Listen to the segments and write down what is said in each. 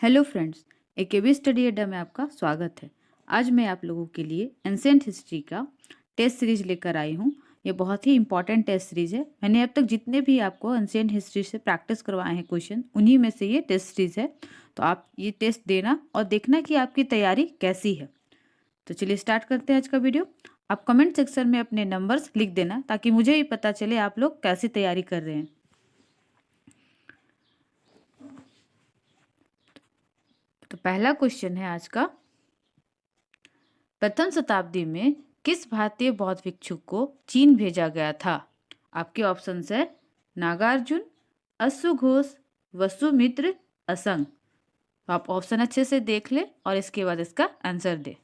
Hello friends, AKB study अड्डा में आपका स्वागत है। आज मैं आप लोगों के लिए एंशिएंट हिस्ट्री का टेस्ट सीरीज लेकर आई हूँ। ये बहुत ही इंपॉर्टेंट टेस्ट सीरीज है। मैंने अब तक जितने भी आपको एंशिएंट हिस्ट्री से प्रैक्टिस करवाए हैं क्वेश्चन, उन्हीं में से ये टेस्ट सीरीज है। तो आप ये टेस्ट देना और देखना कि आपकी तैयारी कैसी है। तो चलिए स्टार्ट करते हैं आज का वीडियो। आप कमेंट सेक्शन में अपने नंबर्स लिख देना ताकि मुझे भी पता चले आप लोग कैसी तैयारी कर रहे हैं। तो पहला क्वेश्चन है आज का, प्रथम शताब्दी में किस भारतीय बौद्ध भिक्षु को चीन भेजा गया था? आपके ऑप्शंस है नागार्जुन, अश्वघोष, वसुमित्र, असंग। तो आप ऑप्शन अच्छे से देख ले और इसके बाद इसका आंसर दे।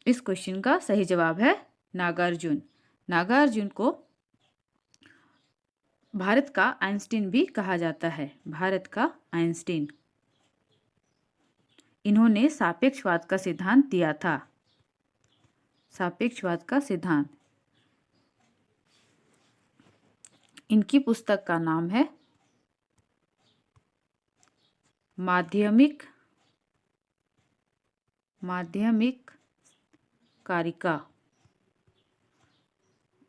इस क्वेश्चन का सही जवाब है नागार्जुन। नागार्जुन को भारत का आइंस्टीन भी कहा जाता है। भारत का आइंस्टीन। इन्होंने सापेक्षवाद का सिद्धांत दिया था। सापेक्षवाद का सिद्धांत। इनकी पुस्तक का नाम है माध्यमिक कारिका।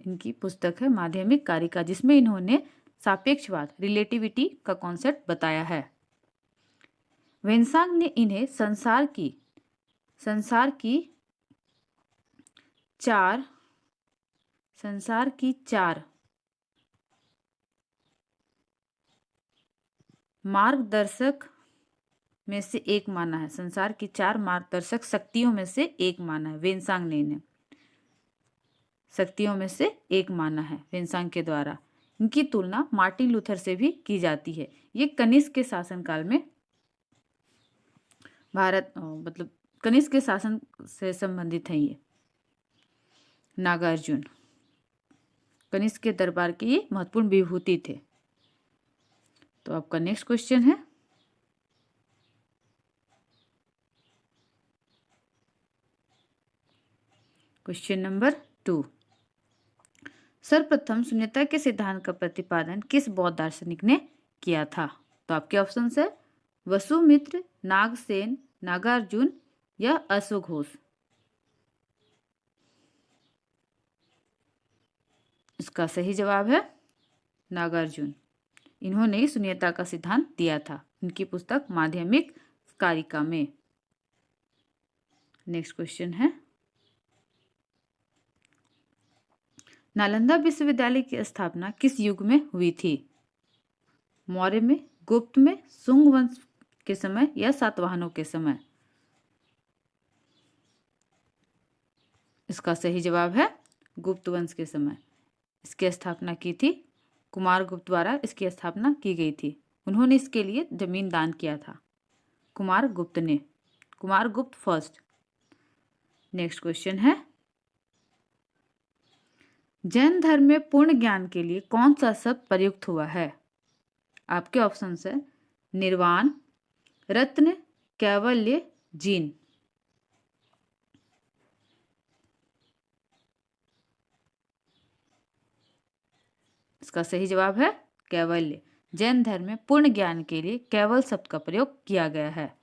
इनकी पुस्तक है माध्यमिक कारिका, जिसमें इन्होंने सापेक्षवाद, रिलेटिविटी का कॉन्सेप्ट बताया है। वेनसांग ने इन्हें संसार की चार मार्गदर्शक में से एक माना है। संसार की 4 मार्गदर्शक शक्तियों में से एक माना है। वेनसांग ने इन्हें शक्तियों में से एक माना है वेनसांग के द्वारा। इनकी तुलना मार्टिन लूथर से भी की जाती है। ये कनिष्क के शासनकाल में कनिष्क के शासन से संबंधित है। ये नागार्जुन कनिष्क के दरबार के ये महत्वपूर्ण विभूति थे। तो आपका नेक्स्ट क्वेश्चन है, क्वेश्चन नंबर 2। सर्वप्रथम शून्यता के सिद्धांत का प्रतिपादन किस बौद्ध दार्शनिक ने किया था? तो आपके ऑप्शन है वसुमित्र, नागसेन, नागार्जुन या अश्वघोष। इसका सही जवाब है नागार्जुन। इन्होंने शून्यता का सिद्धांत दिया था। इनकी पुस्तक माध्यमिक कारिका में। नेक्स्ट क्वेश्चन है, नालंदा विश्वविद्यालय की स्थापना किस युग में हुई थी? मौर्य में, गुप्त में, शुंग वंश के समय या सातवाहनों के समय? इसका सही जवाब है गुप्त वंश के समय। इसकी स्थापना की थी कुमार गुप्त द्वारा। इसकी स्थापना की गई थी। उन्होंने इसके लिए जमीन दान किया था, कुमार गुप्त फर्स्ट। नेक्स्ट क्वेश्चन है, जैन धर्म में पूर्ण ज्ञान के लिए कौन सा शब्द प्रयुक्त हुआ है? आपके ऑप्शन है निर्वाण, रत्न, कैवल्य, जीन। इसका सही जवाब है कैवल्य। जैन धर्म में पूर्ण ज्ञान के लिए केवल शब्द का प्रयोग किया गया है।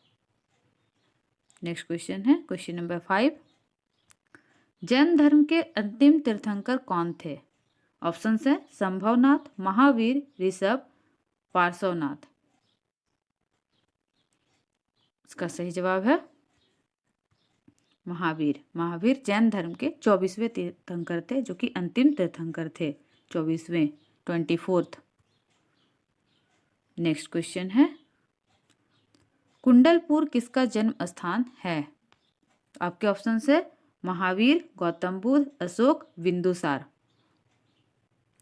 नेक्स्ट क्वेश्चन है, क्वेश्चन नंबर 5। जैन धर्म के अंतिम तीर्थंकर कौन थे? ऑप्शन है संभवनाथ, महावीर, ऋषभ, पार्श्वनाथ। इसका सही जवाब है महावीर। महावीर जैन धर्म के 24वें तीर्थंकर थे, जो कि अंतिम तीर्थंकर थे। 24th। नेक्स्ट क्वेश्चन है, कुंडलपुर किसका जन्म स्थान है? आपके ऑप्शन है महावीर, गौतम बुद्ध, अशोक, बिंदुसार।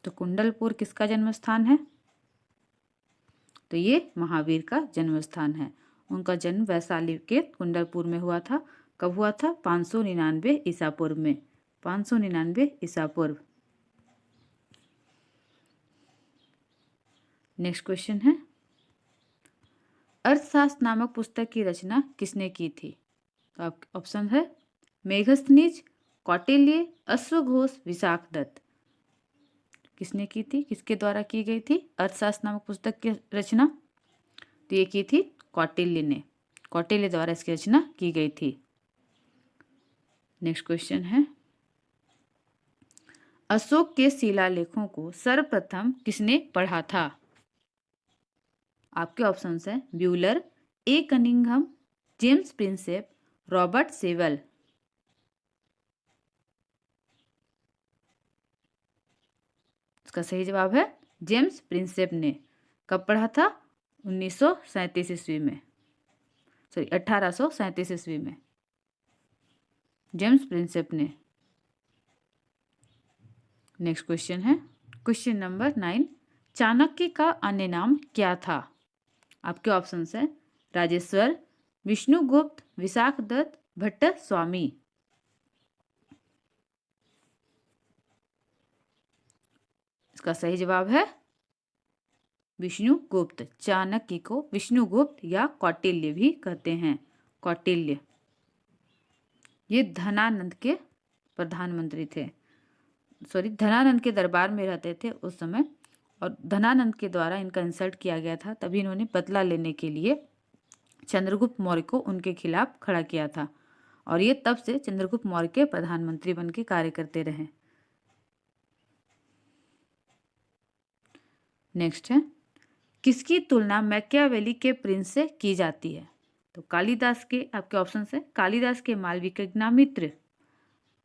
तो कुंडलपुर किसका जन्म स्थान है? तो ये महावीर का जन्म स्थान है। उनका जन्म वैशाली के कुंडलपुर में हुआ था। कब हुआ था? 599 ईसा पूर्व में। 599 ईसा पूर्व। नेक्स्ट क्वेश्चन है, अर्थशास्त्र नामक पुस्तक की रचना किसने की थी? तो आप ऑप्शन है मेगस्थनीज, कौटिल्य, अश्वघोष, विशाखदत्त। किसने की थी, किसके द्वारा की गई थी अर्थशास्त्र नामक पुस्तक की रचना? तो ये की थी कौटिल्य ने, कौटिल्य द्वारा इसकी रचना की गई थी। नेक्स्ट क्वेश्चन है, अशोक के शिलालेखों को सर्वप्रथम किसने पढ़ा था? आपके ऑप्शंस हैं ब्यूलर, ए कनिंघम, जेम्स प्रिंसेप, रॉबर्ट सेवल। इसका सही जवाब है जेम्स प्रिंसेप ने। कब पढ़ा था? 1937 ईस्वी में, सॉरी 1837 ईस्वी में जेम्स प्रिंसेप ने। नेक्स्ट क्वेश्चन है क्वेश्चन नंबर 9, चाणक्य का अन्य नाम क्या था? आपके ऑप्शंस हैं राजेश्वर, विष्णुगुप्त, विशाखदत्त, भट्ट स्वामी। इसका सही जवाब है विष्णुगुप्त। चाणक्य को विष्णुगुप्त या कौटिल्य भी कहते हैं, कौटिल्य। ये धनानंद के प्रधानमंत्री थे, सॉरी धनानंद के दरबार में रहते थे उस समय, और धनानंद के द्वारा इनका इंसल्ट किया गया था, तभी इन्होंने बदला लेने के लिए चंद्रगुप्त मौर्य को उनके खिलाफ खड़ा किया था, और ये तब से चंद्रगुप्त मौर्य के प्रधानमंत्री बन के कार्य करते रहे। नेक्स्ट है, किसकी तुलना मैकियावेली के प्रिंस से की जाती है? तो कालिदास के, आपके ऑप्शन है कालिदास के मालविकाग्निमित्र,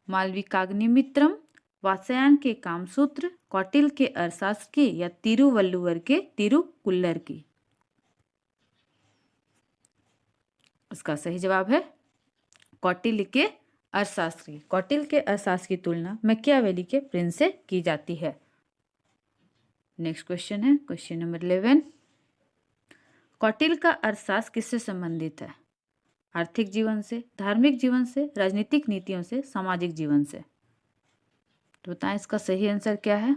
मालविकाग्निमित्रम, वात्स्यायन के कामसूत्र, कौटिल्य के अर्थशास्त्र की, या तिरुवल्लुवर के तिरुकुल्लर की। इसका सही जवाब है कौटिल्य के अर्थशास्त्र की। कौटिल्य के अर्थशास्त्र की तुलना मैकियावेली के प्रिंस से की जाती है। नेक्स्ट क्वेश्चन है क्वेश्चन नंबर 11, कौटिल्य का अर्थशास्त्र किससे संबंधित है? आर्थिक जीवन से, धार्मिक जीवन से, राजनीतिक नीतियों से, सामाजिक जीवन से। तो बताएं इसका सही आंसर क्या है?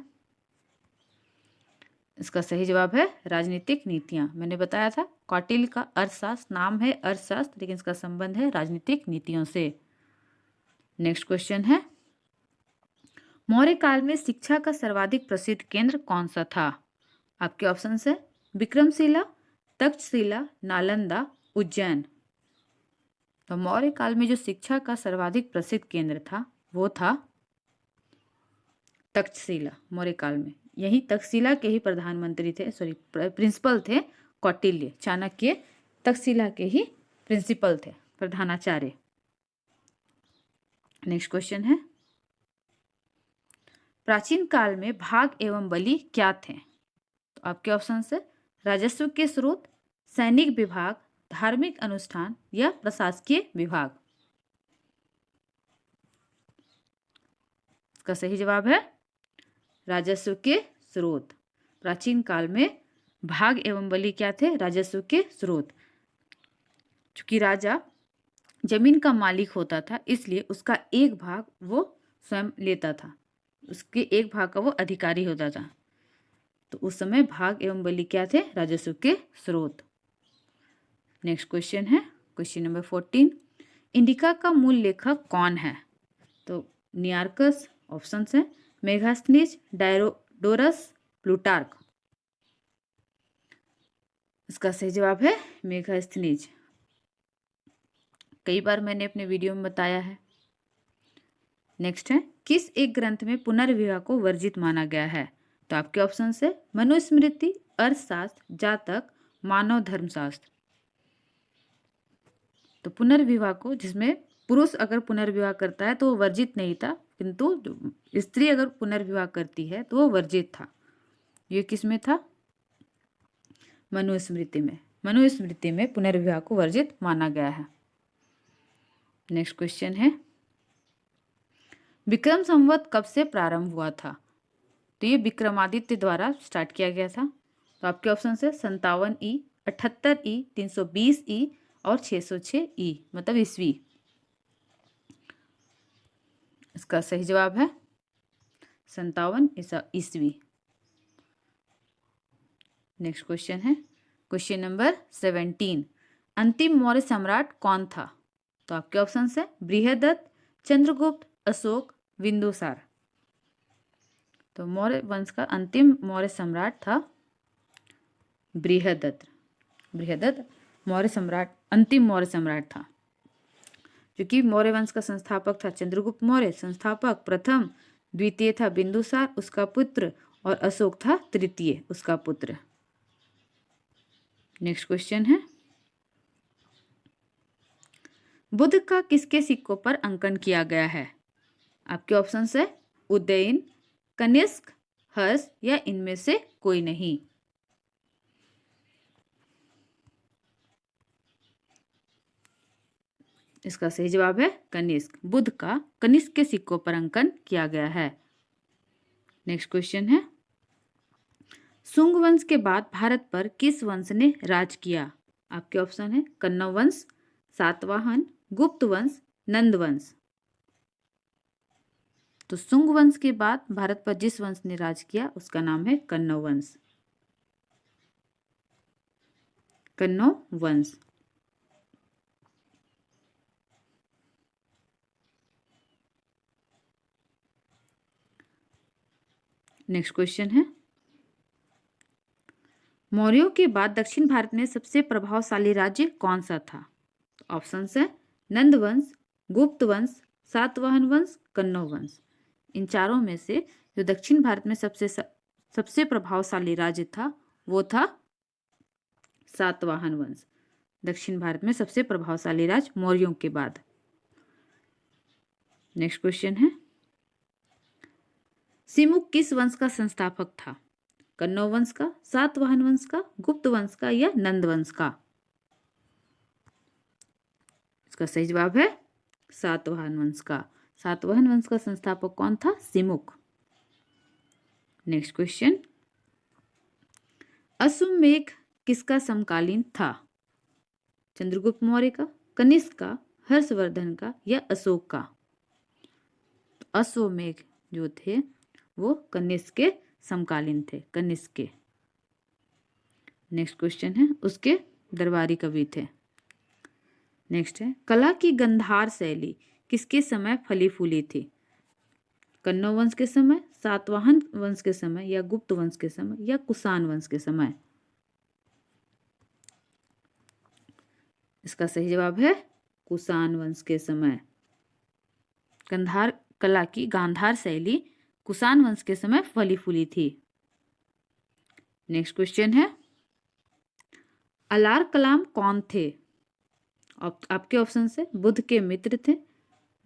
इसका सही जवाब है राजनीतिक नीतियां। मैंने बताया था कौटिल्य का अर्थशास्त्र नाम है अर्थशास्त्र, लेकिन इसका संबंध है राजनीतिक नीतियों से। नेक्स्ट क्वेश्चन है, मौर्य काल में शिक्षा का सर्वाधिक प्रसिद्ध केंद्र कौन सा था? आपके ऑप्शन है विक्रमशिला, तक्षशिला, नालंदा, उज्जैन। तो मौर्य काल में जो शिक्षा का सर्वाधिक प्रसिद्ध केंद्र था वो था तक्षशिला। मौर्य काल में यही तक्षशिला के ही प्रधानमंत्री थे, सॉरी प्रिंसिपल थे कौटिल्य। चाणक्य तक्षशिला के ही प्रिंसिपल थे, प्रधानाचार्य। नेक्स्ट क्वेश्चन है, प्राचीन काल में भाग एवं बलि क्या थे? तो आपके ऑप्शन है राजस्व के स्रोत, सैनिक विभाग, धार्मिक अनुष्ठान, या प्रशासकीय विभाग। इसका सही जवाब है राजस्व के स्रोत। प्राचीन काल में भाग एवं बलि क्या थे? राजस्व के स्रोत। चूंकि राजा जमीन का मालिक होता था, इसलिए उसका एक भाग वो स्वयं लेता था, उसके एक भाग का वो अधिकारी होता था। तो उस समय भाग एवं बलि क्या थे? राजस्व के स्रोत। नेक्स्ट क्वेश्चन है क्वेश्चन नंबर 14, इंडिका का मूल लेखक कौन है? तो नियार्कस, ऑप्शन है मेगास्थनीज, डायोडोरस, प्लूटार्क। इसका सही जवाब है मेगास्थनीज। कई बार मैंने अपने वीडियो में बताया है। नेक्स्ट है, किस एक ग्रंथ में पुनर्विवाह को वर्जित माना गया है? तो आपके ऑप्शन है मनुस्मृति, अर्थशास्त्र, जातक, मानव धर्मशास्त्र। तो पुनर्विवाह को, जिसमें पुरुष अगर पुनर्विवाह करता है तो वो वर्जित नहीं था, किंतु स्त्री अगर पुनर्विवाह करती है तो वो वर्जित था। ये किस में था? मनुस्मृति में। मनुस्मृति में पुनर्विवाह को वर्जित माना गया है। नेक्स्ट क्वेश्चन है, विक्रम संवत कब से प्रारंभ हुआ था? तो ये विक्रमादित्य द्वारा स्टार्ट किया गया था। तो आपके ऑप्शन है 57 ई, 78 ई, 320 ई और 606 ई, मतलब ईस्वी। इसका सही जवाब है 57 ईस्वी। नेक्स्ट क्वेश्चन है क्वेश्चन नंबर 17, अंतिम मौर्य सम्राट कौन था? तो आपके ऑप्शन है बृहदत्त, चंद्रगुप्त, अशोक, बिंदुसार। तो मौर्य वंश का अंतिम मौर्य सम्राट था बृहदत्त। बृहदत्त मौर्य सम्राट, अंतिम मौर्य सम्राट था। क्योंकि मौर्य वंश का संस्थापक था चंद्रगुप्त मौर्य, संस्थापक प्रथम, द्वितीय था बिंदुसार उसका पुत्र, और अशोक था तृतीय उसका पुत्र। नेक्स्ट क्वेश्चन है, बुध का किसके सिक्कों पर अंकन किया गया है? आपके ऑप्शंस है उदयन, कनिष्क, हर्ष या इनमें से कोई नहीं। इसका सही जवाब है कनिष्क। बुध का कनिष्क के सिक्कों पर अंकन किया गया है। नेक्स्ट क्वेश्चन है, शुंग वंश के बाद भारत पर किस वंश ने राज किया? आपके ऑप्शन है कन्नौ वंश, सातवाहन, गुप्त वंश, नंद वंश। तो शुंग वंश के बाद भारत पर जिस वंश ने राज किया उसका नाम है कन्नौ वंश। कन्नौ वंश। नेक्स्ट क्वेश्चन है, मौर्यों के बाद दक्षिण भारत में सबसे प्रभावशाली राज्य कौन सा था? ऑप्शन है नंद वंश, गुप्त वंश, सातवाहन वंश, कन्नौ वंश। इन चारों में से जो दक्षिण भारत में सबसे प्रभावशाली राज्य था वो था सातवाहन वंश। दक्षिण भारत में सबसे प्रभावशाली राज्य मौर्यों के बाद। नेक्स्ट क्वेश्चन है, सिमुक किस वंश का संस्थापक था? कन्नौ वंश का, सातवाहन वंश का, गुप्त वंश का या नंद वंश का? इसका सही जवाब है सातवाहन वंश का। सातवाहन वंश का संस्थापक कौन था? सिमुक। नेक्स्ट क्वेश्चन, अश्वमेघ किसका समकालीन था? चंद्रगुप्त मौर्य का, कनिष्क का, हर्षवर्धन का या अशोक का? अश्वमेघ जो थे वो कनिष्क के समकालीन थे, कनिष्क के। नेक्स्ट क्वेश्चन है, उसके दरबारी कवि थे। नेक्स्ट है, कला की गंधार शैली किसके समय फली फूली थी? कन्नौ वंश के समय, सातवाहन वंश के समय या गुप्त वंश के समय या कुषाण वंश के समय? इसका सही जवाब है कुषाण वंश के समय। गंधार कला की गांधार शैली कुषाण वंश के समय फली फूली थी। नेक्स्ट क्वेश्चन है, अलार कलाम कौन थे? आपके ऑप्शन से बुद्ध के मित्र थे,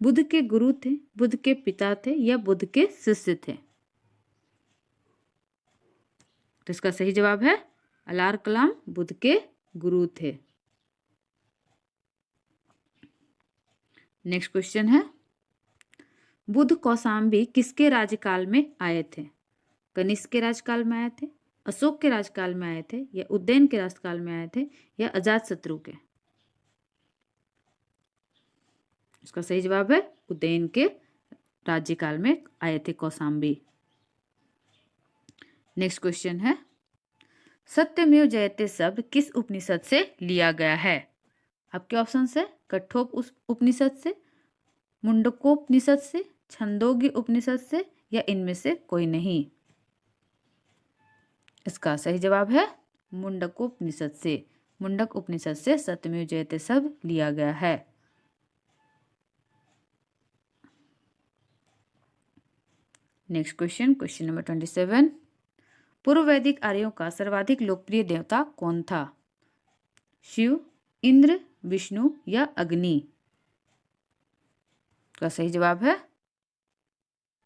बुद्ध के गुरु थे, बुद्ध के पिता थे या बुद्ध के शिष्य थे? तो इसका सही जवाब है अलार कलाम बुद्ध के गुरु थे। नेक्स्ट क्वेश्चन है, बुद्ध कौशाम्बी किसके राज्यकाल में आए थे? कनिष्क के राजकाल में आए थे, अशोक के राजकाल में आए थे या उदयन के राजकाल में आए थे या अजातशत्रु के? इसका सही जवाब है उदयन के राज्यकाल में आए थे कौशाम्बी। नेक्स्ट क्वेश्चन है, सत्यमेव जयते शब्द किस उपनिषद से लिया गया है? आपके ऑप्शन है कठोप उपनिषद से, मुंडकोपनिषद से, छंदोग्य उपनिषद से या इनमें से कोई नहीं? इसका सही जवाब है मुंडकोपनिषद से। मुंडक उपनिषद से सत्यमेव जयते शब्द लिया गया है। नेक्स्ट क्वेश्चन, क्वेश्चन नंबर 27, पूर्व वैदिक आर्यों का सर्वाधिक लोकप्रिय देवता कौन था? शिव, इंद्र, विष्णु या अग्नि? का सही जवाब है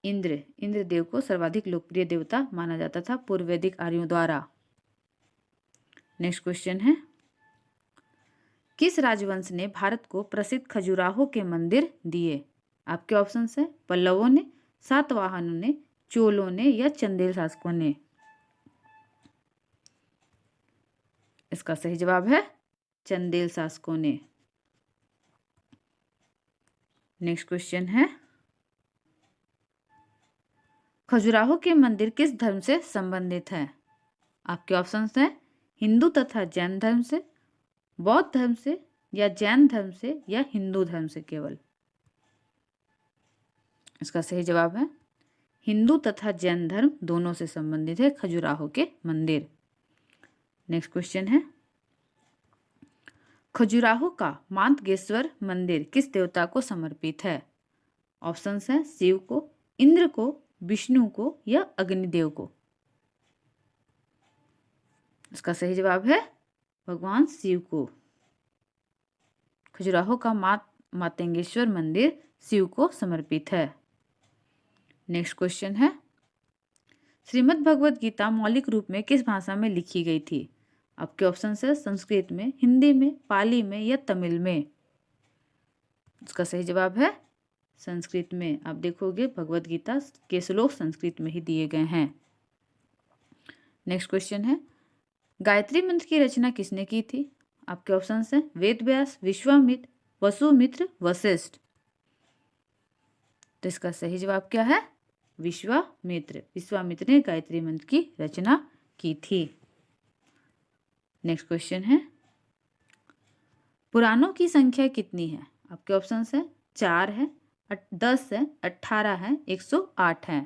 इंद्र। इंद्रदेव को सर्वाधिक लोकप्रिय देवता माना जाता था पूर्व वैदिक आर्यों द्वारा। नेक्स्ट क्वेश्चन है, किस राजवंश ने भारत को प्रसिद्ध खजुराहो के मंदिर दिए? आपके ऑप्शन है पल्लवों ने, सातवाहनों ने, चोलों ने या चंदेल शासकों ने? इसका सही जवाब है चंदेल शासकों ने। नेक्स्ट क्वेश्चन है, खजुराहो के मंदिर किस धर्म से संबंधित है? आपके ऑप्शंस हैं हिंदू तथा जैन धर्म से, बौद्ध धर्म से या जैन धर्म से या हिंदू धर्म से केवल? इसका सही जवाब है हिंदू तथा जैन धर्म दोनों से संबंधित है खजुराहो के मंदिर। नेक्स्ट क्वेश्चन है खजुराहो का मांतगेश्वर मंदिर किस देवता को समर्पित है? ऑप्शंस है शिव को, इंद्र को, विष्णु को या अग्निदेव को। इसका सही जवाब है भगवान शिव को। खजुराहो का मातंगेश्वर मंदिर शिव को समर्पित है। नेक्स्ट क्वेश्चन है श्रीमद् भगवत गीता मौलिक रूप में किस भाषा में लिखी गई थी? आपके ऑप्शन है संस्कृत में, हिंदी में, पाली में या तमिल में। इसका सही जवाब है संस्कृत में। आप देखोगे भगवत गीता के श्लोक संस्कृत में ही दिए गए हैं। नेक्स्ट क्वेश्चन है गायत्री मंत्र की रचना किसने की थी? आपके ऑप्शन हैं वेद व्यास, विश्वामित्र, वसुमित्र, वशिष्ठ। तो इसका सही जवाब क्या है? विश्वामित्र। विश्वामित्र ने गायत्री मंत्र की रचना की थी। नेक्स्ट क्वेश्चन है पुराणों की संख्या कितनी है? आपके ऑप्शन है 4 है, 10 है, 18 है, 108 है।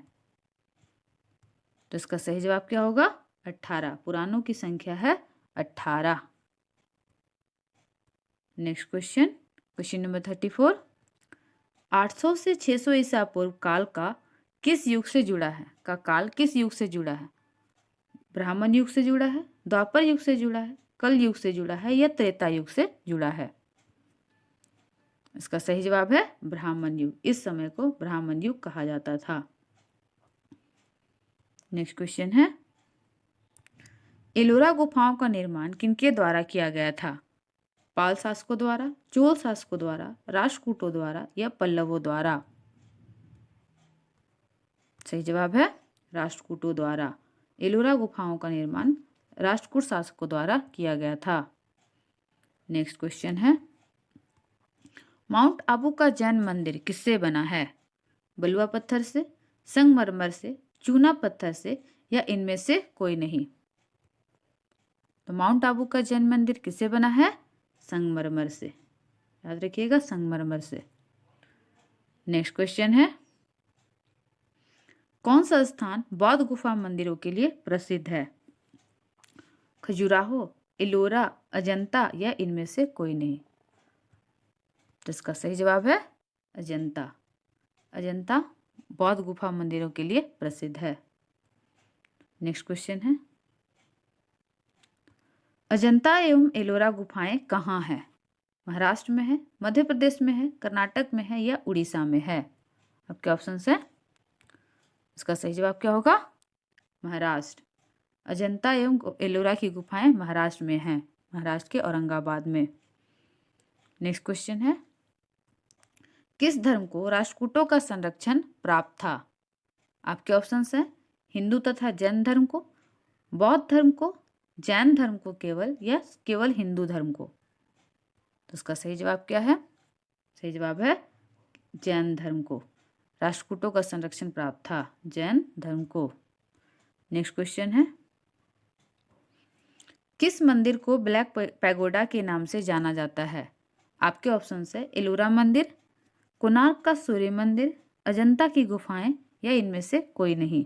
तो इसका सही जवाब क्या होगा? 18। पुराणों की संख्या है 18। नेक्स्ट क्वेश्चन नंबर 34 800 से 600 ईसा पूर्व काल का किस युग से जुड़ा है? का काल किस युग से जुड़ा है? ब्राह्मण युग से जुड़ा है, द्वापर युग से जुड़ा है, कल युग से जुड़ा है या त्रेता युग से जुड़ा है? इसका सही जवाब है ब्राह्मण युग। इस समय को ब्राह्मण युग कहा जाता था। नेक्स्ट क्वेश्चन है एलोरा गुफाओं का निर्माण किनके द्वारा किया गया था? पाल शासकों द्वारा, चोल शासकों द्वारा, राष्ट्रकूटों द्वारा या पल्लवों द्वारा? सही जवाब है राष्ट्रकूटों द्वारा। एलोरा गुफाओं का निर्माण राष्ट्रकूट शासकों द्वारा किया गया था। नेक्स्ट क्वेश्चन है माउंट आबू का जैन मंदिर किससे बना है? बलुआ पत्थर से, संगमरमर से, चूना पत्थर से या इनमें से कोई नहीं? तो माउंट आबू का जैन मंदिर किससे बना है? संगमरमर से। याद रखिएगा संगमरमर से। नेक्स्ट क्वेश्चन है कौन सा स्थान बौद्ध गुफा मंदिरों के लिए प्रसिद्ध है? खजुराहो, एलोरा, अजंता या इनमें से कोई नहीं? तो इसका सही जवाब है अजंता। अजंता बौद्ध गुफा मंदिरों के लिए प्रसिद्ध है। नेक्स्ट क्वेश्चन है अजंता एवं एलोरा गुफाएं कहाँ हैं? महाराष्ट्र में है, मध्य प्रदेश में है, कर्नाटक में है या उड़ीसा में है? आपके ऑप्शन है। इसका सही जवाब क्या होगा? महाराष्ट्र। अजंता एवं एलोरा की गुफाएं महाराष्ट्र में हैं, महाराष्ट्र के औरंगाबाद में। नेक्स्ट क्वेश्चन है किस धर्म को राष्ट्रकूटों का संरक्षण प्राप्त था? आपके ऑप्शन हैं हिंदू तथा जैन धर्म को, बौद्ध धर्म को, जैन धर्म को केवल या केवल हिंदू धर्म को? तो इसका सही जवाब क्या है? सही जवाब है जैन धर्म को। राष्ट्रकूटों का संरक्षण प्राप्त था जैन धर्म को। नेक्स्ट क्वेश्चन है किस मंदिर को ब्लैक पैगोडा के नाम से जाना जाता है? आपके ऑप्शन है एलोरा मंदिर, कोणार्क का सूर्य मंदिर, अजंता की गुफाएं या इनमें से कोई नहीं?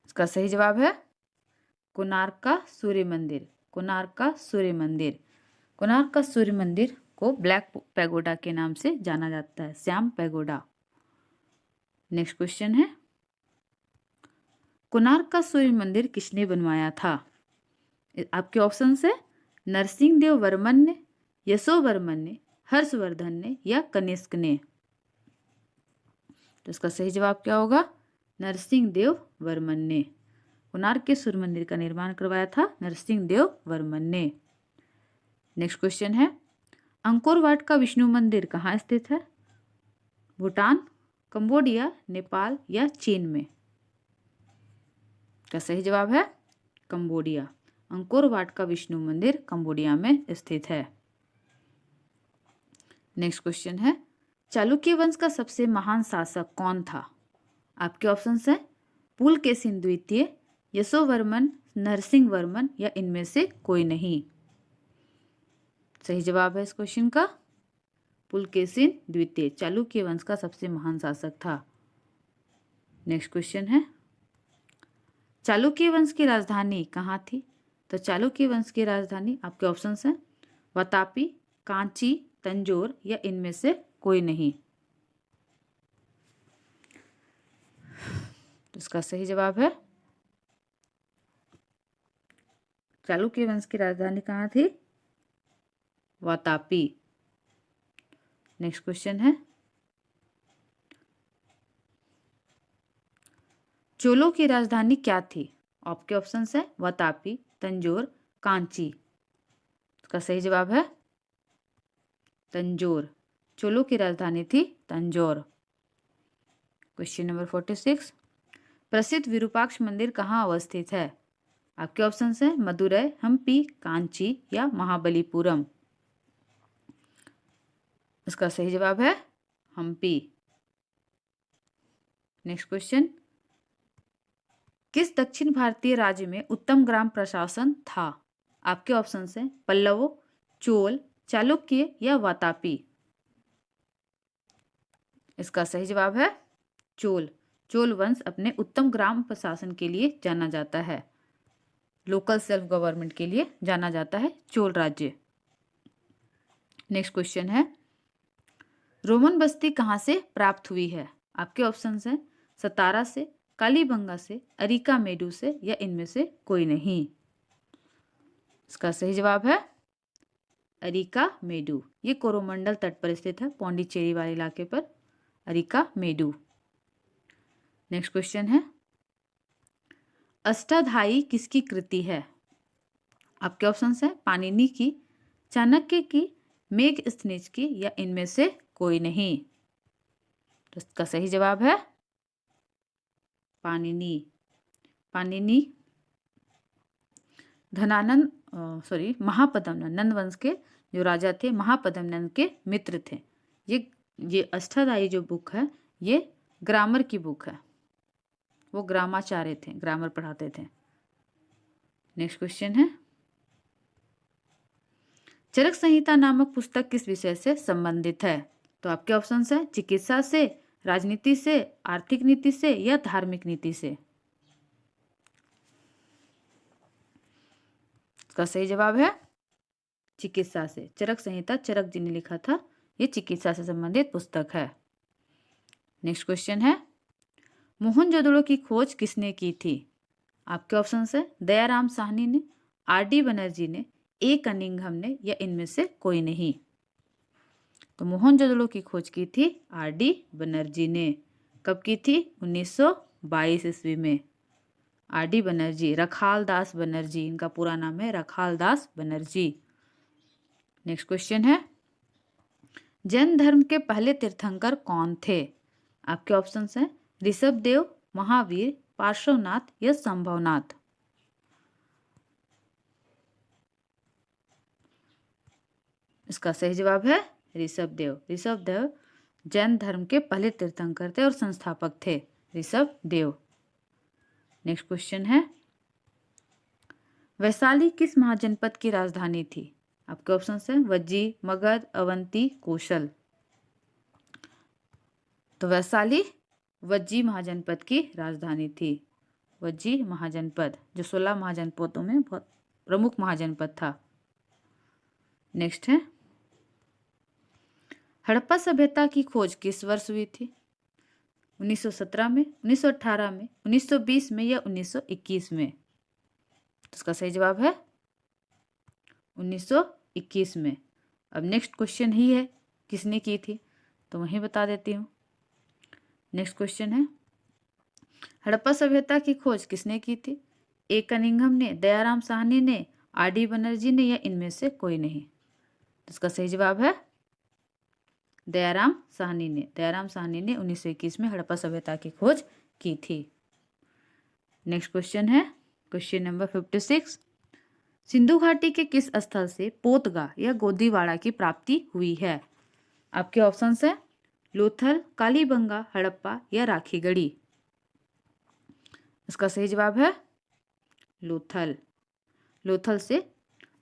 इसका सही जवाब है कोणार्क का सूर्य मंदिर। कोणार्क का सूर्य मंदिर। कोणार्क का सूर्य मंदिर को ब्लैक पैगोडा के नाम से जाना जाता है, श्याम पैगोडा। नेक्स्ट क्वेश्चन है कोणार्क का सूर्य मंदिर किसने बनवाया था? आपके ऑप्शन है नरसिंह देव वर्मन ने, यशोवर्मन ने, हर्षवर्धन ने या कनिष्क ने? तो इसका सही जवाब क्या होगा? नरसिंह देव वर्मन ने। कोणार्क के सूर्य मंदिर का निर्माण करवाया था नरसिंह देव वर्मन ने। नेक्स्ट क्वेश्चन है अंकोर वाट का विष्णु मंदिर कहाँ स्थित है? भूटान, कंबोडिया, नेपाल या चीन में? का सही जवाब है कंबोडिया। अंकोर वाट का विष्णु मंदिर कंबोडिया में स्थित है। नेक्स्ट क्वेश्चन है चालुक्य वंश का सबसे महान शासक कौन था? आपके ऑप्शन है पुलकेशिन द्वितीय, यशोवर्मन, नरसिंह वर्मन या इनमें से कोई नहीं? सही जवाब है इस क्वेश्चन का पुलकेशिन द्वितीय चालुक्य वंश का सबसे महान शासक था। नेक्स्ट क्वेश्चन है, चालुक्य वंश की राजधानी कहाँ थी? तो चालुक्य वंश की राजधानी आपके ऑप्शंस हैं वातापी, कांची, तंजौर या इनमें से कोई नहीं। तो इसका सही जवाब है चालुक्य वंश की राजधानी कहाँ थी? वातापी। नेक्स्ट क्वेश्चन है, चोलों की राजधानी क्या थी? आपके ऑप्शंस है वातापी, तंजौर, कांची। इसका सही जवाब है तंजौर। चोलों की राजधानी थी तंजौर। क्वेश्चन नंबर 46, प्रसिद्ध विरूपाक्ष मंदिर कहाँ अवस्थित है? आपके ऑप्शंस हैं मदुरै, हम्पी, कांची या महाबलीपुरम। इसका सही जवाब है हम्पी। नेक्स्ट क्वेश्चन, किस दक्षिण भारतीय राज्य में उत्तम ग्राम प्रशासन था? आपके ऑप्शंस हैं पल्लवों, चोल, चालुक्य या वातापी। इसका सही जवाब है चोल। चोल वंश अपने उत्तम ग्राम प्रशासन के लिए जाना जाता है, लोकल सेल्फ गवर्नमेंट के लिए जाना जाता है चोल राज्य। नेक्स्ट क्वेश्चन है, रोमन बस्ती कहाँ से प्राप्त हुई है? आपके ऑप्शंस हैं सतारा से, कालीबंगा से, अरिका मेडू से या इनमें से कोई नहीं। इसका सही जवाब है अरिका मेडू। ये कोरोमंडल तट पर स्थित है, पौंडीचेरी वाले इलाके पर, अरिका मेडू। नेक्स्ट क्वेश्चन है, अष्टाध्यायी किसकी कृति है? आपके ऑप्शंस हैं पाणिनि की, चाणक्य की, मेघस्थनीज की या इनमें से कोई नहीं। तो इसका सही जवाब है पाणिनि। पाणिनि धनानंद महापद्म नंद वंश के जो राजा थे, महापद्म नंद के मित्र थे। ये अष्टाध्यायी जो बुक है ये ग्रामर की बुक है, वो ग्रामाचार्य थे, ग्रामर पढ़ाते थे। नेक्स्ट क्वेश्चन है, चरक संहिता नामक पुस्तक किस विषय से संबंधित है? तो आपके ऑप्शंस है चिकित्सा से, राजनीति से, आर्थिक नीति से या धार्मिक नीति से। इसका सही जवाब है चिकित्सा से। चरक संहिता चरक जी ने लिखा था, ये चिकित्सा से संबंधित पुस्तक है। नेक्स्ट क्वेश्चन है, मोहनजोदड़ो की खोज किसने की थी? आपके ऑप्शंस है दयाराम साहनी ने, आर.डी. बनर्जी ने, ए. कनिंघम ने या इनमें से कोई नहीं। तो मोहनजोदड़ो की खोज की थी आर.डी. बनर्जी ने। कब की थी? 1922 ईस्वी में। आर.डी. बनर्जी, रखाल दास बनर्जी, इनका पूरा नाम है रखाल दास बनर्जी। नेक्स्ट क्वेश्चन है, जैन धर्म के पहले तीर्थंकर कौन थे? आपके ऑप्शंस हैं ऋषभदेव, महावीर, पार्श्वनाथ या संभवनाथ। इसका सही जवाब है ऋषभदेव। ऋषभदेव जैन धर्म के पहले तीर्थंकर थे और संस्थापक थे ऋषभदेव। नेक्स्ट क्वेश्चन है, वैशाली किस महाजनपद की राजधानी थी? आपके ऑप्शंस हैं वज्जी, मगध, अवंती, कौशल। तो वैशाली वज्जी महाजनपद की राजधानी थी। वज्जी महाजनपद जो 16 महाजनपदों में बहुत प्रमुख महाजनपद था। नेक्स्ट है, हड़प्पा सभ्यता की खोज किस वर्ष हुई थी? 1917 में, 1918 में, 1920 में या 1921 में। तो इसका सही जवाब है 1921 में। अब नेक्स्ट क्वेश्चन ही है किसने की थी, तो वहीं बता देती हूँ। नेक्स्ट क्वेश्चन है, हड़प्पा सभ्यता की खोज किसने की थी? ए. कनिंघम ने, दयाराम साहनी ने, आर.डी. बनर्जी ने या इनमें से कोई नहीं। तो इसका सही जवाब है दयाराम साहनी ने। दयाराम साहनी ने 1921 में हड़प्पा सभ्यता की खोज की थी। नेक्स्ट क्वेश्चन है क्वेश्चन नंबर 56, सिंधु घाटी के किस स्थल से पोतगा या गोदीवाड़ा की प्राप्ति हुई है? आपके ऑप्शंस हैं लोथल, कालीबंगा, हड़प्पा या राखीगढ़ी। इसका सही जवाब है लोथल। लोथल से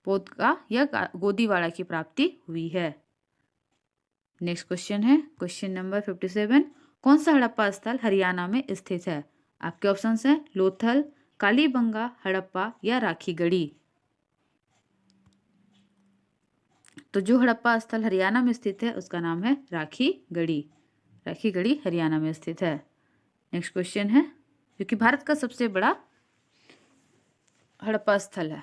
पोतगा या गोदीवाड़ा की प्राप्ति हुई है। नेक्स्ट क्वेश्चन है क्वेश्चन नंबर 57। कौन सा हड़प्पा स्थल हरियाणा में स्थित है? आपके ऑप्शंस हैं लोथल, कालीबंगा, हड़प्पा या राखीगढ़ी। तो जो हड़प्पा स्थल हरियाणा में स्थित है उसका नाम है राखीगढ़ी। राखीगढ़ी हरियाणा में स्थित है। नेक्स्ट क्वेश्चन है, जो कि भारत का सबसे बड़ा हड़प्पा स्थल है।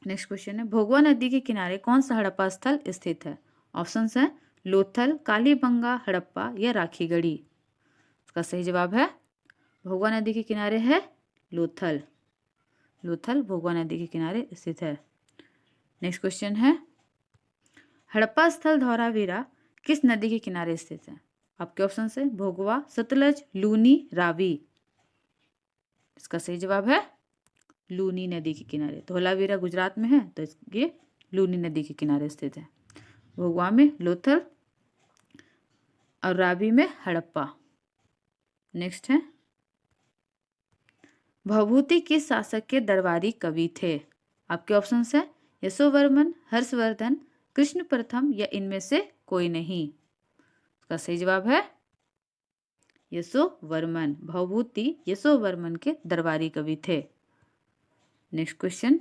नेक्स्ट क्वेश्चन है, भोगवा नदी के किनारे कौन सा हड़प्पा स्थल स्थित है? ऑप्शंस हैं लोथल, कालीबंगा, हड़प्पा या राखीगढ़ी। इसका सही जवाब है भोगवा नदी के किनारे है लोथल। लोथल भोगवा नदी के किनारे स्थित है। नेक्स्ट क्वेश्चन है, हड़प्पा स्थल धौलावीरा किस नदी के किनारे स्थित है? आपके ऑप्शन है भोगवा, सतलज, लूनी, रावी। इसका सही जवाब है लूनी नदी के किनारे। धौलावीरा गुजरात में है तो ये लूनी नदी के किनारे स्थित है। भोगवा में लोथल और रावी में हड़प्पा। नेक्स्ट है, भभूति किस शासक के दरबारी कवि थे? आपके ऑप्शन है यशोवर्मन, हर्षवर्धन, कृष्ण प्रथम या इनमें से कोई नहीं। इसका सही जवाब है यशोवर्मन। भभूति यशोवर्मन के दरबारी कवि थे। नेक्स्ट क्वेश्चन,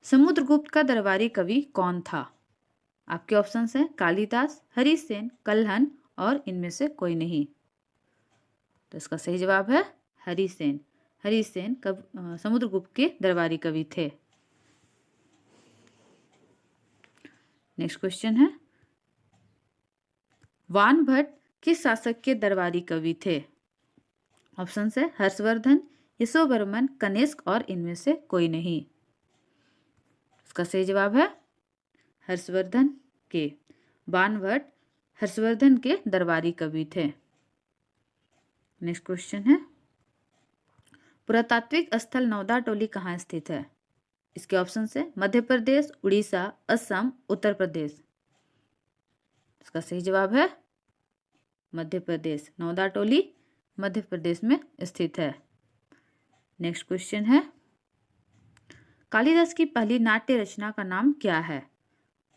समुद्रगुप्त का दरबारी कवि कौन था? आपके ऑप्शंस हैं कालिदास, हरिसेन, कल्हन और इनमें से कोई नहीं। तो इसका सही जवाब है हरिसेन। हरिसेन समुद्रगुप्त के दरबारी कवि थे। नेक्स्ट क्वेश्चन है, वानभट्ट किस शासक के दरबारी कवि थे? ऑप्शन है हर्षवर्धन, यशोवर्मन, कनिष्क और इनमें से कोई नहीं। इसका सही जवाब है हर्षवर्धन के। वानभट्ट हर्षवर्धन के दरबारी कवि थे। नेक्स्ट क्वेश्चन है, पुरातात्विक स्थल नौदा टोली कहाँ स्थित है? इसके ऑप्शन है मध्य प्रदेश, उड़ीसा, असम, उत्तर प्रदेश। इसका सही जवाब है मध्य प्रदेश। नौदा टोली मध्य प्रदेश में स्थित है। नेक्स्ट क्वेश्चन है, कालिदास की पहली नाट्य रचना का नाम क्या है?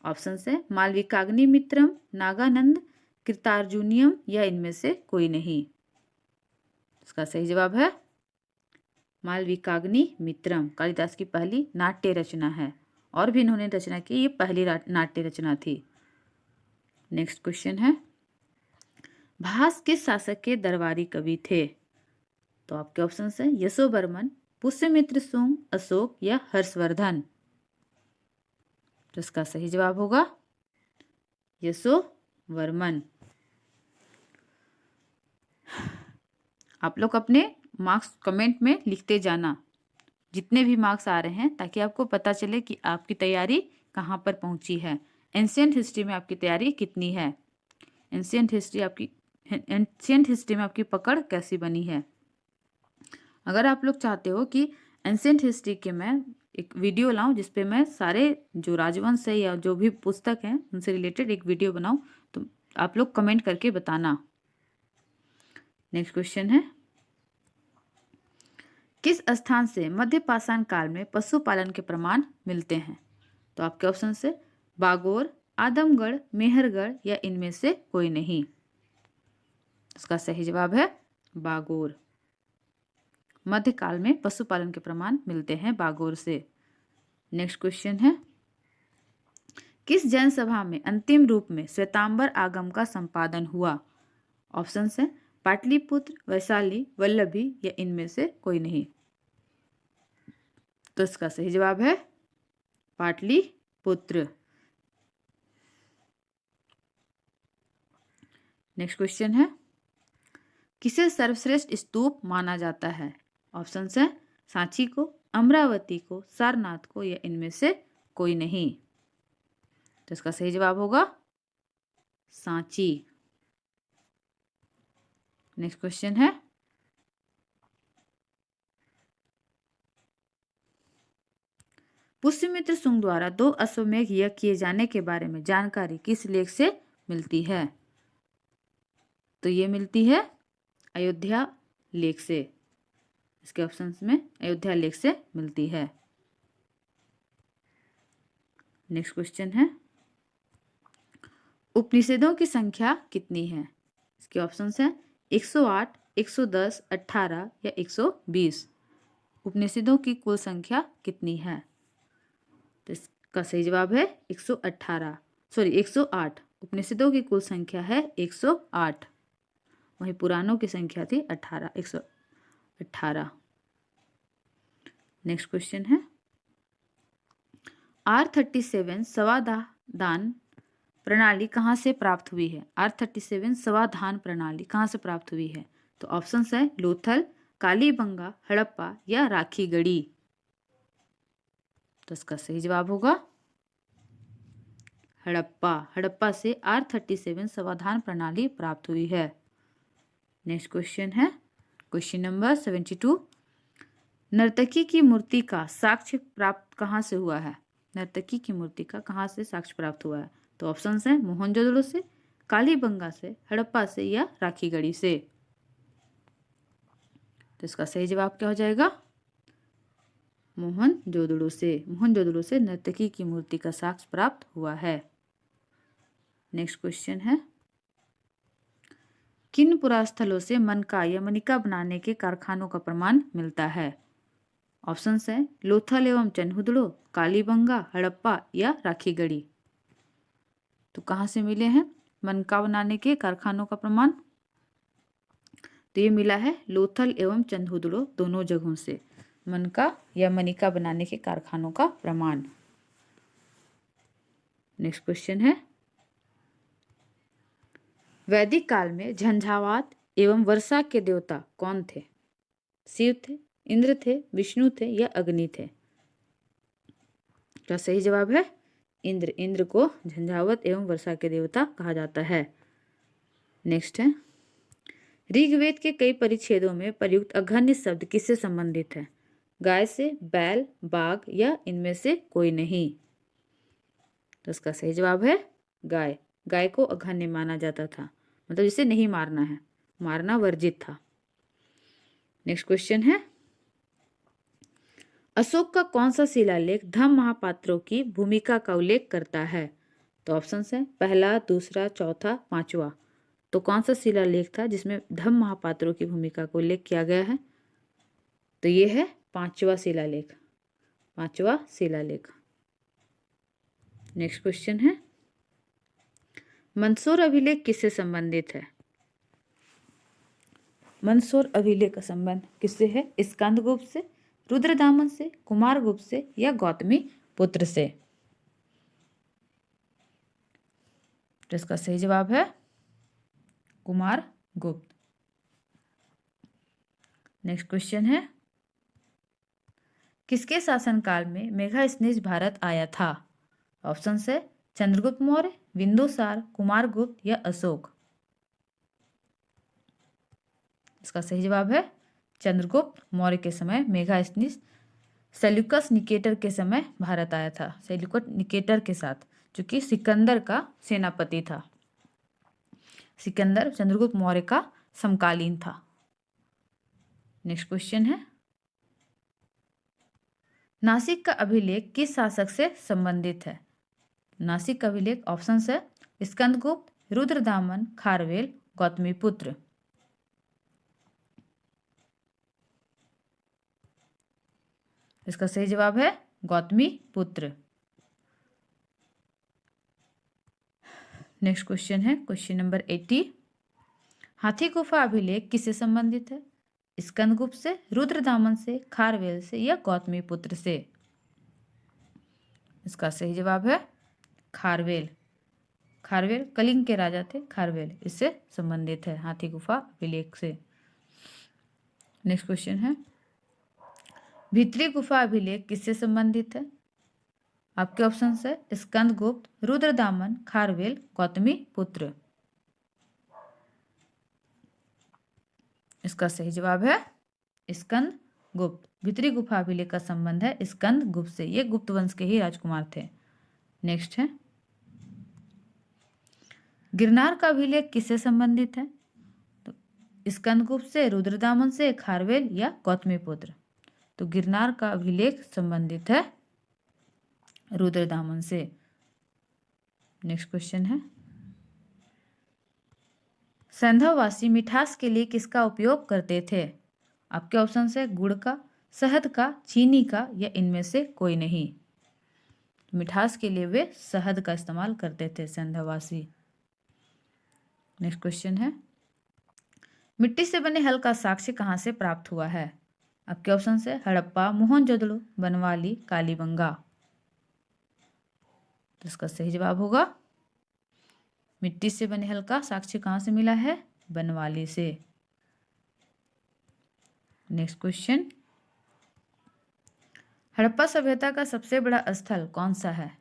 ऑप्शन है मालविकाग्निमित्रम, नागानंद, कृतार्जुनियम या इनमें से कोई नहीं। इसका सही जवाब है मालविकाग्निमित्रम। कालिदास की पहली नाट्य रचना है, और भी इन्होंने रचना की, ये पहली नाट्य रचना थी। नेक्स्ट क्वेश्चन है, भास किस शासक के दरबारी कवि थे? तो आपके ऑप्शन है यशोवर्मन, पुष्यमित्र सुंग, अशोक या हर्षवर्धन। तो इसका सही जवाब होगा यशोवर्मन। आप लोग अपने मार्क्स कमेंट में लिखते जाना, जितने भी मार्क्स आ रहे हैं, ताकि आपको पता चले कि आपकी तैयारी कहाँ पर पहुँची है। एंशिएंट हिस्ट्री में आपकी तैयारी कितनी है, एंशिएंट हिस्ट्री में आपकी पकड़ कैसी बनी है। अगर आप लोग चाहते हो कि एंशिएंट हिस्ट्री के मैं एक वीडियो लाऊं जिसपे मैं सारे जो राजवंश है या जो भी पुस्तक हैं उनसे रिलेटेड एक वीडियो बनाऊं, तो आप लोग कमेंट करके बताना। नेक्स्ट क्वेश्चन है, किस स्थान से मध्य पाषाण काल में पशुपालन के प्रमाण मिलते हैं? तो आपके ऑप्शन से बागोर, आदमगढ़, मेहरगढ़ या इनमें से कोई नहीं। इसका सही जवाब है बागोर। मध्यकाल में पशुपालन के प्रमाण मिलते हैं बागोर से। नेक्स्ट क्वेश्चन है, किस जैन सभा में अंतिम रूप में श्वेतांबर आगम का संपादन हुआ? ऑप्शन है पाटलिपुत्र, वैशाली, वल्लभी या इनमें से कोई नहीं। तो इसका सही जवाब है पाटलिपुत्र। नेक्स्ट क्वेश्चन है, किसे सर्वश्रेष्ठ स्तूप माना जाता है? ऑप्शन है सांची को, अमरावती को, सारनाथ को या इनमें से कोई नहीं। तो इसका सही जवाब होगा सांची। नेक्स्ट क्वेश्चन है, पुष्यमित्र सुंग द्वारा 2 अश्वमेध यज्ञ किए जाने के बारे में जानकारी किस लेख से मिलती है? तो ये मिलती है अयोध्या लेख से। इसके ऑप्शंस में अयोध्या लेख से मिलती है। नेक्स्ट क्वेश्चन है, उपनिषदों की संख्या कितनी है? इसके ऑप्शंस हैं 108, 110, 18 या 120। उपनिषदों की कुल संख्या कितनी है? तो इसका सही जवाब है 108। उपनिषदों की कुल संख्या है 108। वहीं पुराणों की संख्या थी 118। नेक्स्ट क्वेश्चन है R37 समाधान प्रणाली कहाँ से प्राप्त हुई है? R37 समाधान प्रणाली कहाँ से प्राप्त हुई है? तो ऑप्शंस है लोथल, कालीबंगा, हड़प्पा या राखीगढ़ी। तो इसका सही जवाब होगा हड़प्पा। हड़प्पा से R37 समाधान प्रणाली प्राप्त हुई है। नेक्स्ट क्वेश्चन है क्वेश्चन नंबर 72। नर्तकी की मूर्ति का साक्ष्य प्राप्त कहाँ से हुआ है? नर्तकी की मूर्ति का कहाँ से साक्ष्य प्राप्त हुआ है? तो ऑप्शंस हैं मोहनजोदड़ो से, कालीबंगा से, हड़प्पा से या राखीगढ़ी से। तो इसका सही जवाब क्या हो जाएगा? मोहनजोदड़ो से। मोहनजोदड़ो से नर्तकी की मूर्ति का साक्ष्य प्राप्त हुआ है। नेक्स्ट क्वेश्चन है किन पुरास्थलों से मनका या मनिका बनाने के कारखानों का प्रमाण मिलता है? ऑप्शंस है लोथल एवं चनहुदड़ो, कालीबंगा, हड़प्पा या राखीगढ़ी। तो कहाँ से मिले हैं मनका बनाने के कारखानों का प्रमाण? तो ये मिला है लोथल एवं चंदहुदड़ो दोनों जगहों से मनका या मनिका बनाने के कारखानों का प्रमाण। नेक्स्ट क्वेश्चन है वैदिक काल में झंझावात एवं वर्षा के देवता कौन थे? शिव थे, इंद्र थे, विष्णु थे या अग्नि थे? तो सही जवाब है इंद्र। इंद्र को झंझावत एवं वर्षा के देवता कहा जाता है। नेक्स्ट है ऋग्वेद के कई परिच्छेदों में प्रयुक्त अघन्य शब्द किससे संबंधित है? गाय से, बैल, बाघ या इनमें से कोई नहीं? तो इसका सही जवाब है गाय। गाय को अघन्य माना जाता था, मतलब इसे नहीं मारना है, मारना वर्जित था। नेक्स्ट क्वेश्चन है अशोक का कौन सा शिलालेख धम्म महापात्रों की भूमिका का उल्लेख करता है? तो ऑप्शंस है पहला, दूसरा, चौथा, पांचवा। तो कौन सा शिलालेख था जिसमें धम्म महापात्रों की भूमिका का उल्लेख किया गया है? तो ये है पांचवा शिलालेख। पांचवा शिलालेख। नेक्स्ट क्वेश्चन है मंदसौर अभिलेख किससे संबंधित है? मंदसौर अभिलेख का संबंध किससे है? स्कंदगुप्त से, रुद्रदामन से, कुमारगुप्त से या गौतमी पुत्र से? तो इसका सही जवाब है कुमारगुप्त। नेक्स्ट क्वेश्चन है किसके शासनकाल में मेघास्नेज भारत आया था? ऑप्शन है चंद्रगुप्त मौर्य, बिंदुसार, कुमारगुप्त या अशोक। इसका सही जवाब है चंद्रगुप्त मौर्य के समय मेघास्नेज सेल्यूकस निकेटर के समय भारत आया था। सेल्यूकस निकेटर के साथ, जो कि सिकंदर का सेनापति था। सिकंदर चंद्रगुप्त मौर्य का समकालीन था। नेक्स्ट क्वेश्चन है नासिक का अभिलेख किस शासक से संबंधित है? नासिक का अभिलेख ऑप्शंस है स्कंदगुप्त, रुद्रदामन, खारवेल, गौतमीपुत्र। इसका सही जवाब है गौतमीपुत्र। नेक्स्ट क्वेश्चन है क्वेश्चन नंबर 80। हाथी गुफा अभिलेख किससे संबंधित है? स्कंदगुप्त से, रुद्रदामन से, खारवेल से या गौतमीपुत्र से? इसका सही जवाब है खारवेल। खारवेल कलिंग के राजा थे खारवेल, इससे संबंधित है हाथी गुफा अभिलेख से। नेक्स्ट क्वेश्चन है भीतरी गुफा अभिलेख किससे संबंधित है? आपके ऑप्शन है स्कंदगुप्त, रुद्रदामन, खारवेल, गौतमीपुत्र। इसका सही जवाब है स्कंदगुप्त। भीतरी गुफा अभिलेख का संबंध है स्कंदगुप्त से। ये गुप्त वंश के ही राजकुमार थे। नेक्स्ट है गिरनार का अभिलेख किससे संबंधित है? तो स्कंदगुप्त से, रुद्रदामन से, खारवेल या गौतमीपुत्र। तो गिरनार का अभिलेख संबंधित है रुद्रदामन से। नेक्स्ट क्वेश्चन है सिंधुवासी मिठास के लिए किसका उपयोग करते थे? आपके ऑप्शन है गुड़ का, शहद का, चीनी का या इनमें से कोई नहीं। मिठास के लिए वे शहद का इस्तेमाल करते थे सिंधुवासी। नेक्स्ट क्वेश्चन है, मिट्टी से बने हल का साक्ष्य कहाँ से प्राप्त हुआ है? आपके ऑप्शन है हड़प्पा, मोहनजोदड़ो, बनवाली, कालीबंगा। तो इसका सही जवाब होगा मिट्टी से बने हल का साक्ष्य कहाँ से मिला है? बनवाली से। नेक्स्ट क्वेश्चन, हड़प्पा सभ्यता का सबसे बड़ा स्थल कौन सा है?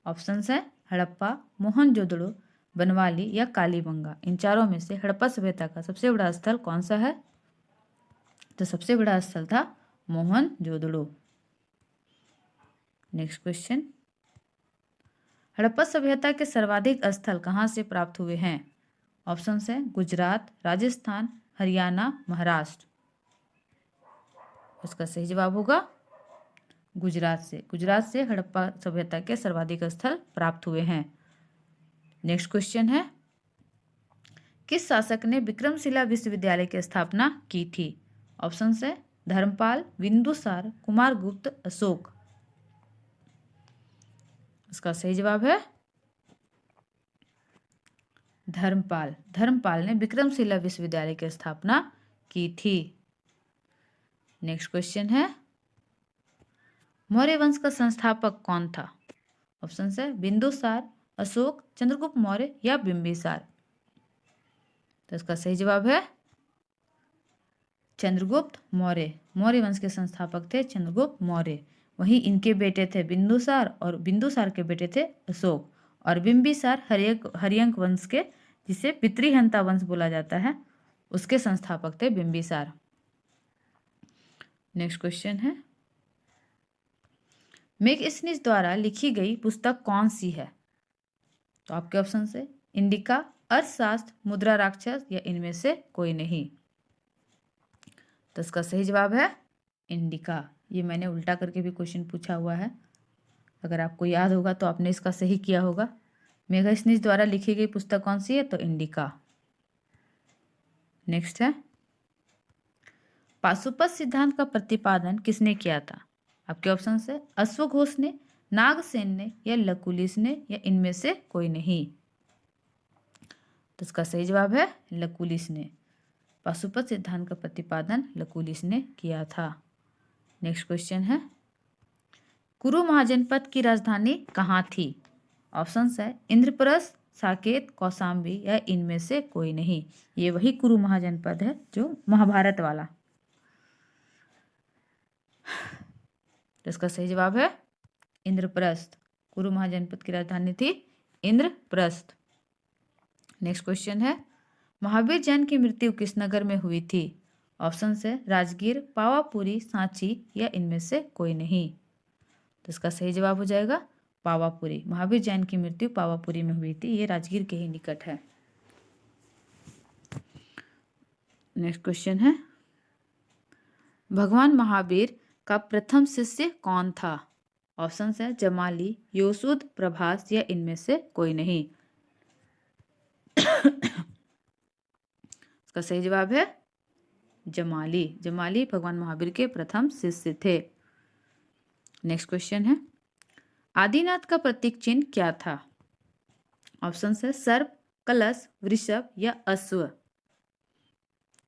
ऑप्शन है हड़प्पा, मोहनजोदड़ो, बनवाली या कालीबंगा। इन चारों में से हड़प्पा सभ्यता का सबसे बड़ा स्थल कौन सा है? तो सबसे बड़ा स्थल था मोहनजोदड़ो। नेक्स्ट क्वेश्चन, हड़प्पा सभ्यता के सर्वाधिक स्थल कहाँ से प्राप्त हुए हैं? ऑप्शन है गुजरात, राजस्थान, हरियाणा, महाराष्ट्र। इसका सही जवाब होगा गुजरात से। गुजरात से हड़प्पा सभ्यता के सर्वाधिक स्थल प्राप्त हुए हैं। नेक्स्ट क्वेश्चन है, किस शासक ने विक्रमशिला विश्वविद्यालय की स्थापना की थी? ऑप्शन है धर्मपाल, बिंदुसार, कुमारगुप्त, अशोक। इसका सही जवाब है धर्मपाल। धर्मपाल ने विक्रमशिला विश्वविद्यालय की स्थापना की थी। नेक्स्ट क्वेश्चन है, मौर्य वंश का संस्थापक कौन था? ऑप्शन है बिंदुसार, अशोक, चंद्रगुप्त मौर्य या बिंबिसार। तो इसका सही जवाब है चंद्रगुप्त मौर्य। मौर्य वंश के संस्थापक थे चंद्रगुप्त मौर्य। वहीं इनके बेटे थे बिंदुसार और बिंदुसार के बेटे थे अशोक। और बिंबिसार हर्यंक वंश के, जिसे पितृहंता वंश बोला जाता है, उसके संस्थापक थे बिंबिसार। नेक्स्ट क्वेश्चन है, मेगस्नीज द्वारा लिखी गई पुस्तक कौन सी है? तो आपके ऑप्शन है इंडिका, अर्थशास्त्र, मुद्रा राक्षस या इनमें से कोई नहीं। तो इसका सही जवाब है इंडिका। ये मैंने उल्टा करके भी क्वेश्चन पूछा हुआ है, अगर आपको याद होगा तो आपने इसका सही किया होगा। मेगस्नीज द्वारा लिखी गई पुस्तक कौन सी है? तो इंडिका। नेक्स्ट है, पाशुपत सिद्धांत का प्रतिपादन किसने किया था? आपके ऑप्शन है अश्वघोष ने, नागसेन ने या लकुलिस ने या इनमें से कोई नहीं। तो इसका सही जवाब है लकुलिस ने। पाशुपत सिद्धांत का प्रतिपादन लकुलिस ने किया था। नेक्स्ट क्वेश्चन है, कुरु महाजनपद की राजधानी कहाँ थी? ऑप्शन है इंद्रप्रस्थ, साकेत, कौशाम्बी या इनमें से कोई नहीं। ये वही कुरु महाजनपद है जो महाभारत वाला। तो इसका सही जवाब है इंद्रप्रस्थ। कुरु महाजनपद की राजधानी थी इंद्रप्रस्थ। नेक्स्ट क्वेश्चन है, महावीर जैन की मृत्यु किस नगर में हुई थी? ऑप्शन है राजगीर, पावापुरी, सांची या इनमें से कोई नहीं। तो इसका सही जवाब हो जाएगा पावापुरी। महावीर जैन की मृत्यु पावापुरी में हुई थी। ये राजगीर के ही निकट है। नेक्स्ट क्वेश्चन है, भगवान महावीर का प्रथम शिष्य कौन था? ऑप्शन है जमाली, योसूद, प्रभास या इनमें से कोई नहीं। इसका सही जवाब है जमाली। जमाली भगवान महावीर के प्रथम शिष्य थे। नेक्स्ट क्वेश्चन है, आदिनाथ का प्रतीक चिन्ह क्या था? ऑप्शन है सर्प, कलश, वृषभ या अश्व।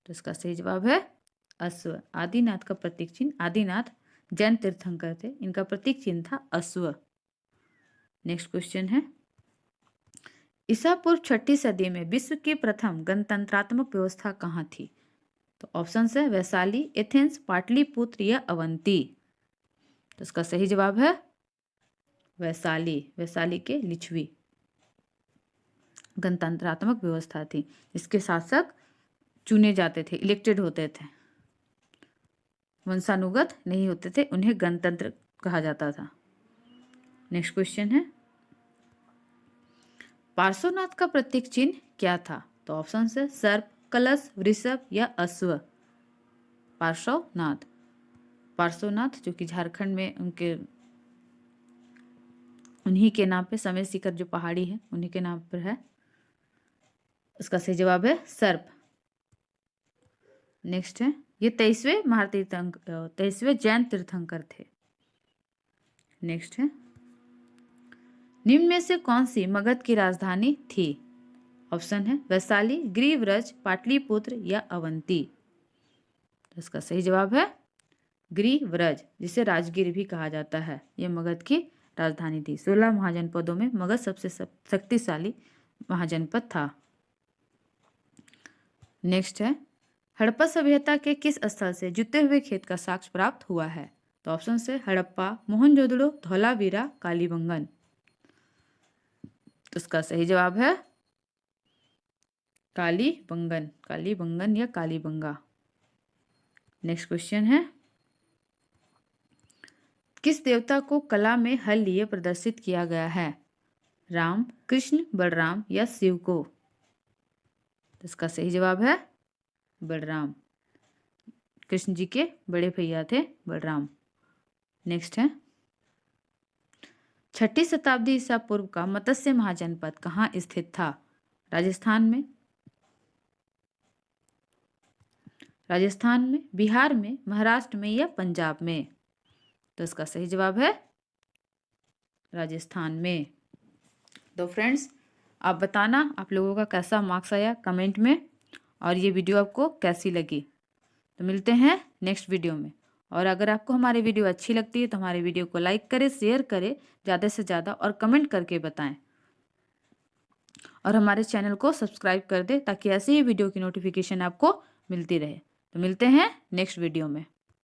तो इसका सही जवाब है अश्व। आदिनाथ का प्रतीक चिन्ह, आदिनाथ जैन तीर्थंकर थे, इनका प्रतीक चिन्ह था अश्व। नेक्स्ट क्वेश्चन है, ईसा पूर्व 6ठी सदी में विश्व की प्रथम गणतंत्रात्मक व्यवस्था कहाँ थी? तो ऑप्शन है वैशाली, एथेंस, पाटलिपुत्र या अवंती। तो इसका सही जवाब है वैशाली। वैशाली के लिच्छवी गणतंत्रात्मक व्यवस्था थी, जिसके शासक चुने जाते थे, इलेक्टेड होते थे, वंशानुगत नहीं होते थे, उन्हें गणतंत्र कहा जाता था। नेक्स्ट क्वेश्चन है, पार्श्वनाथ का प्रतीक चिन्ह क्या था? तो ऑप्शन है सर्प, कलश, वृषभ या अश्व। पार्श्वनाथ, पार्श्वनाथ जो कि झारखंड में उन्हीं के नाम पे समय शिखर जो पहाड़ी है उन्हीं के नाम पर है। इसका सही जवाब है सर्प। नेक्स्ट है, ये 23वें जैन तीर्थंकर थे। नेक्स्ट है, निम्न में से कौन सी मगध की राजधानी थी? ऑप्शन है वैशाली, ग्रीवरज, पाटलिपुत्र या अवंती। तो इसका सही जवाब है ग्रीवरज, जिसे राजगीर भी कहा जाता है। यह मगध की राजधानी थी। 16 महाजनपदों में मगध सबसे शक्तिशाली महाजनपद था। नेक्स्ट है, हड़प्पा सभ्यता के किस स्थल से जुते हुए खेत का साक्ष्य प्राप्त हुआ है? तो ऑप्शन है हड़प्पा, मोहनजोदड़ो, धौलावीरा, कालीबंगन। तो इसका सही जवाब है कालीबंगन, कालीबंगन या कालीबंगा। नेक्स्ट क्वेश्चन है, किस देवता को कला में हल लिए प्रदर्शित किया गया है? राम, कृष्ण, बलराम या शिव को? तो इसका सही जवाब है बलराम। कृष्ण जी के बड़े भैया थे बलराम। नेक्स्ट है, 6ठी शताब्दी ईसा पूर्व का मत्स्य महाजनपद कहाँ स्थित था? राजस्थान में, बिहार में, महाराष्ट्र में या पंजाब में? तो इसका सही जवाब है राजस्थान में। तो फ्रेंड्स, आप बताना आप लोगों का कैसा मार्क्स आया कमेंट में, और ये वीडियो आपको कैसी लगी। तो मिलते हैं नेक्स्ट वीडियो में। और अगर आपको हमारी वीडियो अच्छी लगती है तो हमारे वीडियो को लाइक करें, शेयर करें ज़्यादा से ज़्यादा, और कमेंट करके बताएं। और हमारे चैनल को सब्सक्राइब कर दें ताकि ऐसे ही वीडियो की नोटिफिकेशन आपको मिलती रहे। तो मिलते हैं नेक्स्ट वीडियो में।